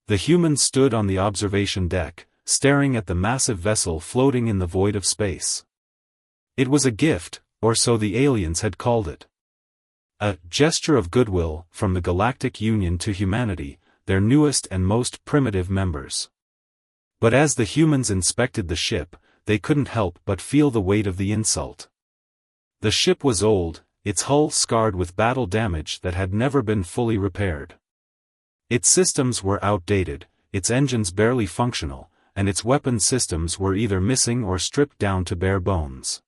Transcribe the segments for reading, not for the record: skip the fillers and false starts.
The humans stood on the observation deck, staring at the massive vessel floating in the void of space. It was a gift, or so the aliens had called it. A gesture of goodwill from the Galactic Union to humanity, their newest and most primitive members. But as the humans inspected the ship, they couldn't help but feel the weight of the insult. The ship was old, its hull scarred with battle damage that had never been fully repaired. Its systems were outdated, its engines barely functional, and its weapon systems were either missing or stripped down to bare bones.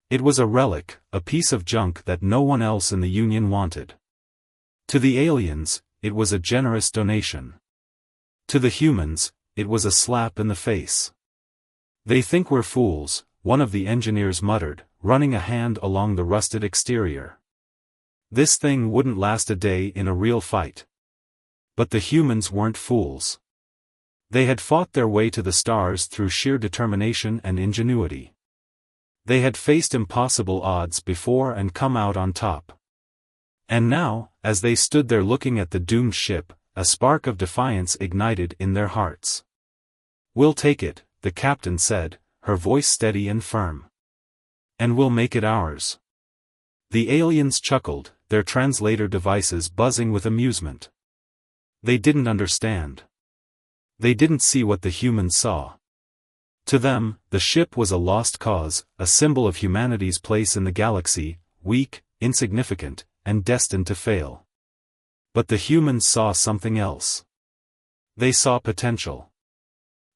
It was a relic, a piece of junk that no one else in the Union wanted. To the aliens, it was a generous donation. To the humans, it was a slap in the face. "They think we're fools," one of the engineers muttered, running a hand along the rusted exterior. "This thing wouldn't last a day in a real fight." But the humans weren't fools. They had fought their way to the stars through sheer determination and ingenuity. They had faced impossible odds before and come out on top. And now, as they stood there looking at the doomed ship, a spark of defiance ignited in their hearts. "We'll take it," the captain said, her voice steady and firm. "And we'll make it ours." The aliens chuckled, their translator devices buzzing with amusement. They didn't understand. They didn't see what the humans saw. To them, the ship was a lost cause, a symbol of humanity's place in the galaxy, weak, insignificant, and destined to fail. But the humans saw something else. They saw potential.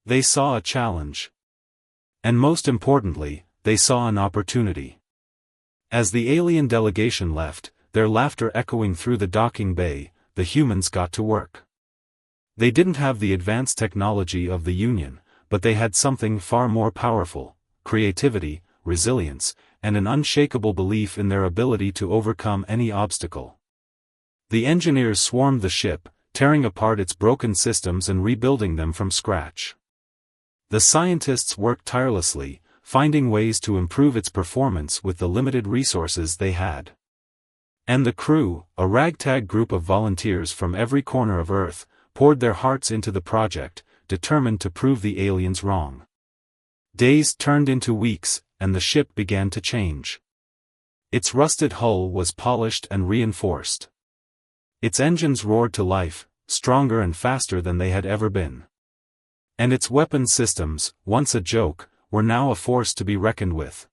They saw a challenge. And most importantly, they saw an opportunity. As the alien delegation left, their laughter echoing through the docking bay, the humans got to work. They didn't have the advanced technology of the Union, but they had something far more powerful: creativity, resilience, and an unshakable belief in their ability to overcome any obstacle. The engineers swarmed the ship, tearing apart its broken systems and rebuilding them from scratch. The scientists worked tirelessly, finding ways to improve its performance with the limited resources they had. And the crew, a ragtag group of volunteers from every corner of Earth, poured their hearts into the project, determined to prove the aliens wrong. Days turned into weeks, and the ship began to change. Its rusted hull was polished and reinforced. Its engines roared to life, stronger and faster than they had ever been. And its weapon systems, once a joke, were now a force to be reckoned with.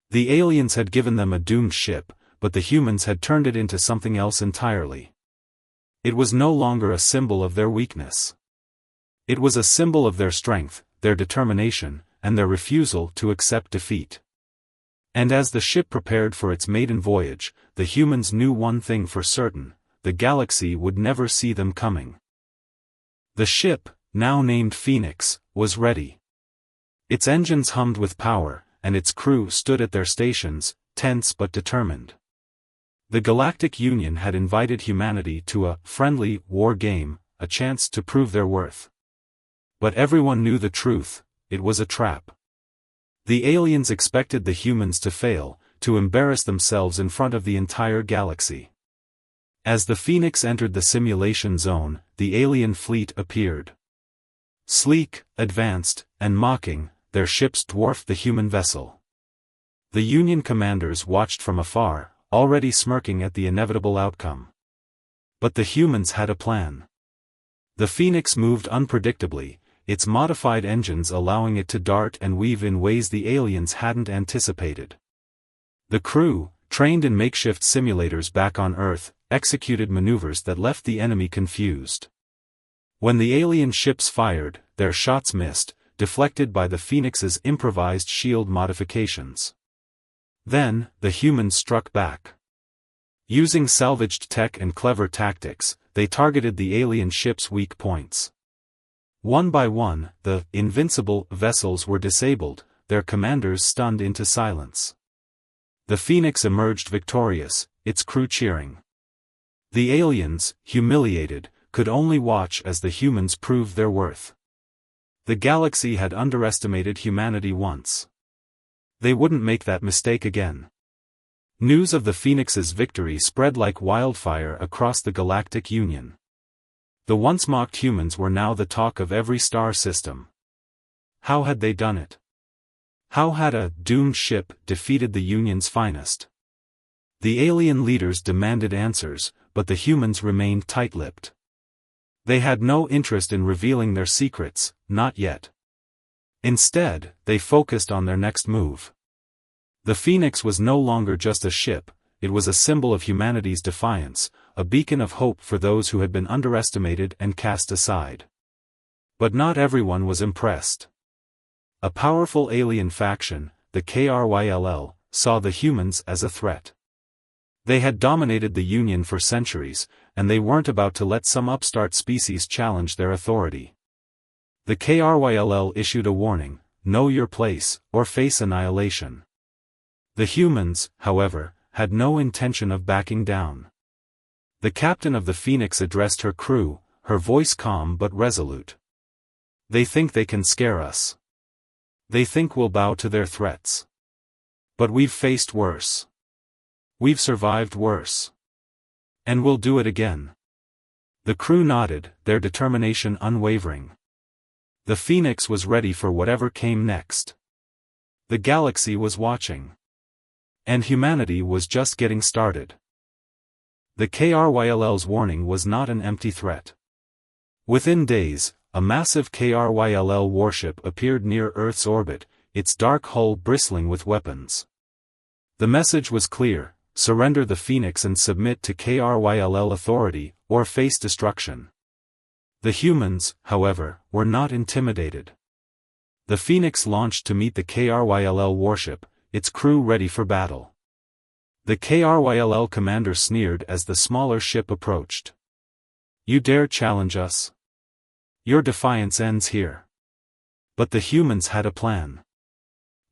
The aliens had given them a doomed ship, but the humans had turned it into something else entirely. It was no longer a symbol of their weakness. It was a symbol of their strength, their determination, and their refusal to accept defeat. And as the ship prepared for its maiden voyage, the humans knew one thing for certain: the galaxy would never see them coming. The ship, now named Phoenix, was ready. Its engines hummed with power, and its crew stood at their stations, tense but determined. The Galactic Union had invited humanity to a friendly war game, a chance to prove their worth. But everyone knew the truth: it was a trap. The aliens expected the humans to fail, to embarrass themselves in front of the entire galaxy. As the Phoenix entered the simulation zone, the alien fleet appeared. Sleek, advanced, and mocking, their ships dwarfed the human vessel. The Union commanders watched from afar, already smirking at the inevitable outcome. But the humans had a plan. The Phoenix moved unpredictably, its modified engines allowing it to dart and weave in ways the aliens hadn't anticipated. The crew, trained in makeshift simulators back on Earth, executed maneuvers that left the enemy confused. When the alien ships fired, their shots missed, deflected by the Phoenix's improvised shield modifications. Then, the humans struck back. Using salvaged tech and clever tactics, they targeted the alien ship's weak points. One by one, the invincible vessels were disabled, their commanders stunned into silence. The Phoenix emerged victorious, its crew cheering. The aliens, humiliated, could only watch as the humans proved their worth. The galaxy had underestimated humanity once. They wouldn't make that mistake again. News of the Phoenix's victory spread like wildfire across the Galactic Union. The once mocked humans were now the talk of every star system. How had they done it? How had a doomed ship defeated the Union's finest? The alien leaders demanded answers, but the humans remained tight-lipped. They had no interest in revealing their secrets, not yet. Instead, they focused on their next move. The Phoenix was no longer just a ship, it was a symbol of humanity's defiance, a beacon of hope for those who had been underestimated and cast aside. But not everyone was impressed. A powerful alien faction, the KRYLL, saw the humans as a threat. They had dominated the Union for centuries, and they weren't about to let some upstart species challenge their authority. The KRYLL issued a warning: know your place, or face annihilation. The humans, however, had no intention of backing down. The captain of the Phoenix addressed her crew, her voice calm but resolute. They think they can scare us. They think we'll bow to their threats. But we've faced worse. We've survived worse. And we'll do it again. The crew nodded, their determination unwavering. The Phoenix was ready for whatever came next. The galaxy was watching. And humanity was just getting started. The KRYLL's warning was not an empty threat. Within days, a massive KRYLL warship appeared near Earth's orbit, its dark hull bristling with weapons. The message was clear: surrender the Phoenix and submit to KRYLL authority, or face destruction. The humans, however, were not intimidated. The Phoenix launched to meet the KRYLL warship, its crew ready for battle. The KRYLL commander sneered as the smaller ship approached. You dare challenge us? Your defiance ends here. But the humans had a plan.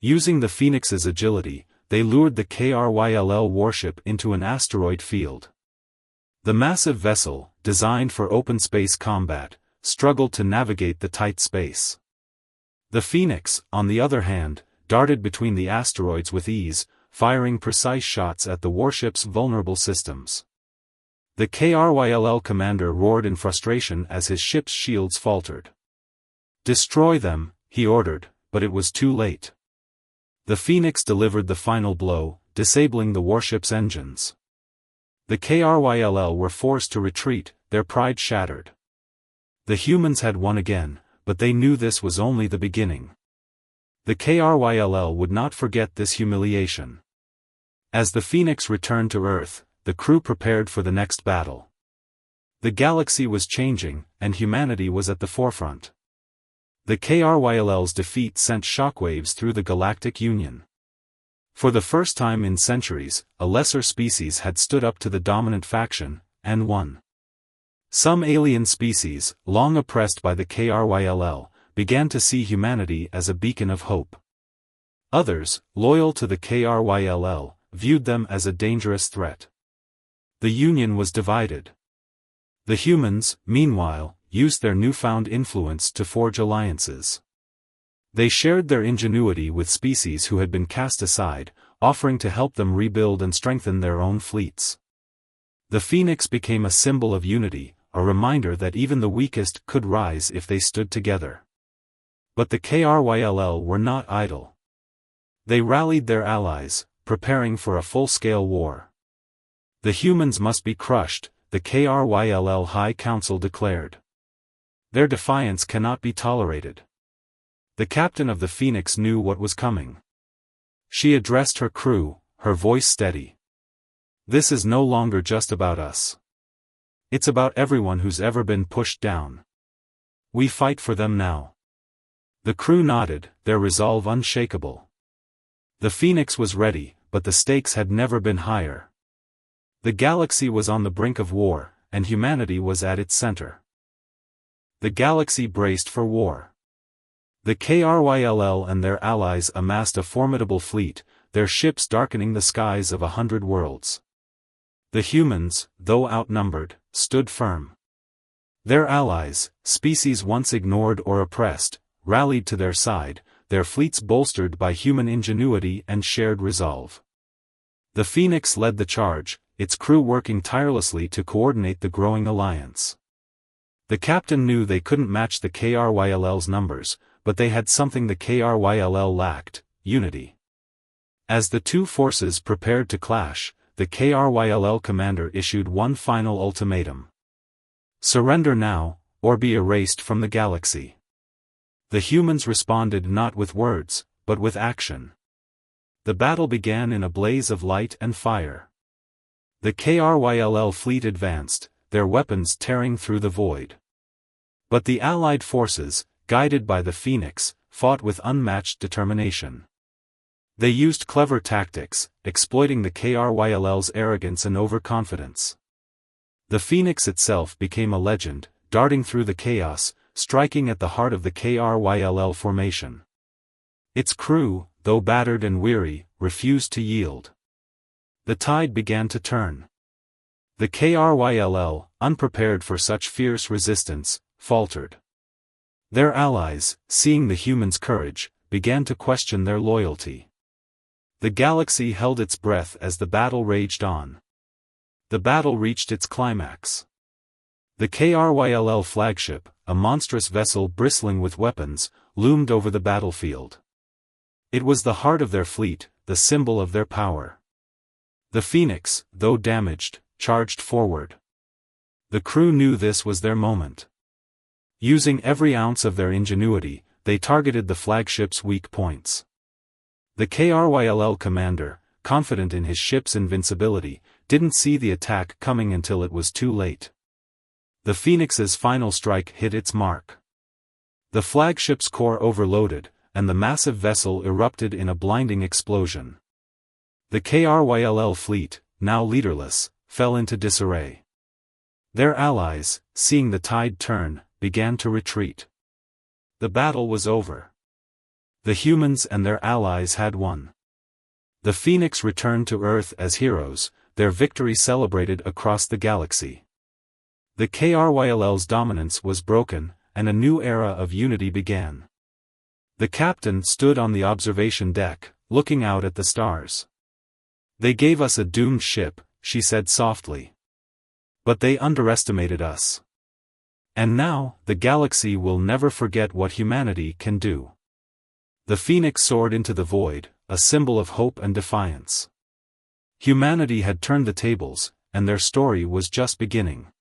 Using the Phoenix's agility, they lured the KRYLL warship into an asteroid field. The massive vessel, designed for open space combat, struggled to navigate the tight space. The Phoenix, on the other hand, darted between the asteroids with ease, firing precise shots at the warship's vulnerable systems. The KRYLL commander roared in frustration as his ship's shields faltered. Destroy them, he ordered, but it was too late. The Phoenix delivered the final blow, disabling the warship's engines. The KRYLL were forced to retreat, their pride shattered. The humans had won again, but they knew this was only the beginning. The KRYLL would not forget this humiliation. As the Phoenix returned to Earth, the crew prepared for the next battle. The galaxy was changing, and humanity was at the forefront. The KRYLL's defeat sent shockwaves through the Galactic Union. For the first time in centuries, a lesser species had stood up to the dominant faction, and won. Some alien species, long oppressed by the KRYLL, began to see humanity as a beacon of hope. Others, loyal to the KRYLL, viewed them as a dangerous threat. The Union was divided. The humans, meanwhile, used their newfound influence to forge alliances. They shared their ingenuity with species who had been cast aside, offering to help them rebuild and strengthen their own fleets. The Phoenix became a symbol of unity, a reminder that even the weakest could rise if they stood together. But the KRYLL were not idle. They rallied their allies, preparing for a full-scale war. The humans must be crushed, the KRYLL High Council declared. Their defiance cannot be tolerated. The captain of the Phoenix knew what was coming. She addressed her crew, her voice steady. This is no longer just about us. It's about everyone who's ever been pushed down. We fight for them now. The crew nodded, their resolve unshakable. The Phoenix was ready, but the stakes had never been higher. The galaxy was on the brink of war, and humanity was at its center. The galaxy braced for war. The KRYLL and their allies amassed a formidable fleet, their ships darkening the skies of 100 worlds. The humans, though outnumbered, stood firm. Their allies, species once ignored or oppressed, rallied to their side, their fleets bolstered by human ingenuity and shared resolve. The Phoenix led the charge, its crew working tirelessly to coordinate the growing alliance. The captain knew they couldn't match the KRYLL's numbers, but they had something the KRYLL lacked: unity. As the two forces prepared to clash, the KRYLL commander issued one final ultimatum. Surrender now, or be erased from the galaxy. The humans responded not with words, but with action. The battle began in a blaze of light and fire. The KRYLL fleet advanced, their weapons tearing through the void. But the Allied forces, guided by the Phoenix, fought with unmatched determination. They used clever tactics, exploiting the KRYLL's arrogance and overconfidence. The Phoenix itself became a legend, darting through the chaos, striking at the heart of the KRYLL formation. Its crew, though battered and weary, refused to yield. The tide began to turn. The KRYLL, unprepared for such fierce resistance, faltered. Their allies, seeing the humans' courage, began to question their loyalty. The galaxy held its breath as the battle raged on. The battle reached its climax. The KRYLL flagship, a monstrous vessel bristling with weapons, loomed over the battlefield. It was the heart of their fleet, the symbol of their power. The Phoenix, though damaged, charged forward. The crew knew this was their moment. Using every ounce of their ingenuity, they targeted the flagship's weak points. The KRYLL commander, confident in his ship's invincibility, didn't see the attack coming until it was too late. The Phoenix's final strike hit its mark. The flagship's core overloaded, and the massive vessel erupted in a blinding explosion. The KRYLL fleet, now leaderless, fell into disarray. Their allies, seeing the tide turn, began to retreat. The battle was over. The humans and their allies had won. The Phoenix returned to Earth as heroes, their victory celebrated across the galaxy. The KRYLL's dominance was broken, and a new era of unity began. The captain stood on the observation deck, looking out at the stars. "They gave us a doomed ship," she said softly. "But they underestimated us. And now, the galaxy will never forget what humanity can do." The Phoenix soared into the void, a symbol of hope and defiance. Humanity had turned the tables, and their story was just beginning.